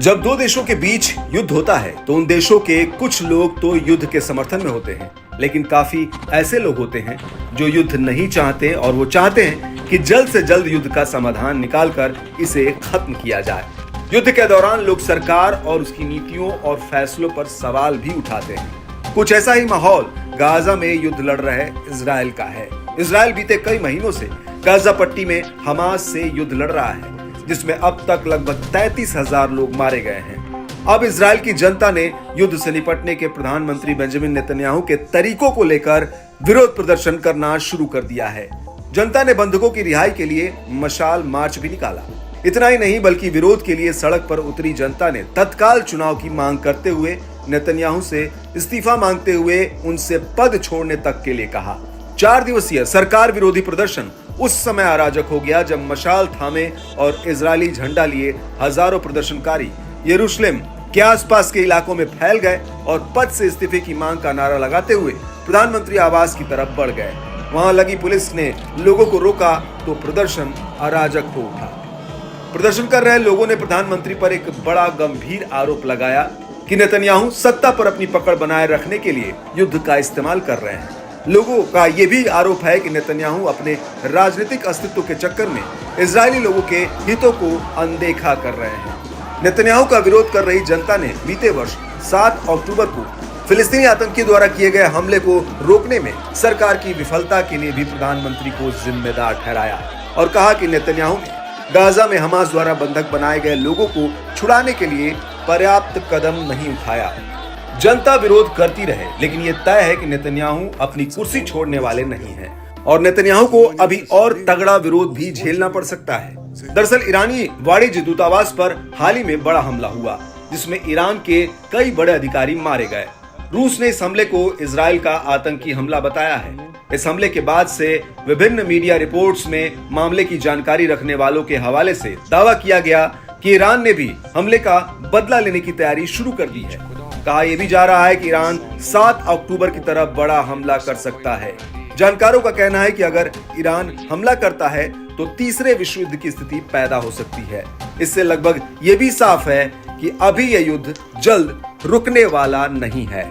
जब दो देशों के बीच युद्ध होता है तो उन देशों के कुछ लोग तो युद्ध के समर्थन में होते हैं, लेकिन काफी ऐसे लोग होते हैं जो युद्ध नहीं चाहते और वो चाहते हैं कि जल्द से जल्द युद्ध का समाधान निकालकर इसे खत्म किया जाए। युद्ध के दौरान लोग सरकार और उसकी नीतियों और फैसलों पर सवाल भी उठाते हैं। कुछ ऐसा ही माहौल गाजा में युद्ध लड़ रहे इजराइल का है। इजराइल बीते कई महीनों से गाजा पट्टी में हमास से युद्ध लड़ रहा है, जिसमें अब तक लगभग 33,000 लोग मारे गए हैं। अब इजराइल की जनता ने युद्ध से निपटने के प्रधानमंत्री बेंजामिन नेतन्याहू के तरीकों को लेकर विरोध प्रदर्शन करना शुरू कर दिया है। जनता ने बंधकों की रिहाई के लिए मशाल मार्च भी निकाला। इतना ही नहीं बल्कि विरोध के लिए सड़क पर उतरी जनता ने तत्काल चुनाव की मांग करते हुए नेतन्याहू से इस्तीफा मांगते हुए उनसे पद छोड़ने तक के लिए कहा। 4 दिवसीय सरकार विरोधी प्रदर्शन उस समय अराजक हो गया जब मशाल थामे और इजरायली झंडा लिए हजारों प्रदर्शनकारी यरूशलेम के आसपास के इलाकों में फैल गए और पद से इस्तीफे की मांग का नारा लगाते हुए प्रधानमंत्री आवास की तरफ बढ़ गए। वहां लगी पुलिस ने लोगों को रोका तो प्रदर्शन अराजक हो उठा। प्रदर्शन कर रहे लोगों ने प्रधानमंत्री पर एक बड़ा गंभीर आरोप लगाया कि नेतन्याहू सत्ता पर अपनी पकड़ बनाए रखने के लिए युद्ध का इस्तेमाल कर रहे हैं। लोगों का यह भी आरोप है कि नेतन्याहू अपने राजनीतिक अस्तित्व के चक्कर में इजरायली लोगों के हितों को अनदेखा कर रहे हैं। नेतन्याहू का विरोध कर रही जनता ने बीते वर्ष 7 अक्टूबर को फिलिस्तीनी आतंकी द्वारा किए गए हमले को रोकने में सरकार की विफलता के लिए भी प्रधानमंत्री को जिम्मेदार ठहराया और कहा कि नेतन्याहू ने गाजा में हमास द्वारा बंधक बनाए गए लोगों को छुड़ाने के लिए पर्याप्त कदम नहीं उठाया। जनता विरोध करती रहे, लेकिन ये तय है कि नेतन्याहू अपनी कुर्सी छोड़ने वाले नहीं हैं और नेतन्याहू को अभी और तगड़ा विरोध भी झेलना पड़ सकता है। दरअसल ईरानी वाणिज्य दूतावास पर हाल ही में बड़ा हमला हुआ, जिसमें ईरान के कई बड़े अधिकारी मारे गए। रूस ने इस हमले को इजराइल का आतंकी हमला बताया है। इस हमले के बाद से विभिन्न मीडिया रिपोर्ट्स में मामले की जानकारी रखने वालों के हवाले से दावा किया गया कि ईरान ने भी हमले का बदला लेने की तैयारी शुरू कर दी है। कहा यह भी जा रहा है कि ईरान 7 अक्टूबर की तरफ बड़ा हमला कर सकता है। जानकारों का कहना है कि अगर ईरान हमला करता है तो तीसरे विश्व युद्ध की स्थिति पैदा हो सकती है। इससे लगभग ये भी साफ है कि अभी यह युद्ध जल्द रुकने वाला नहीं है।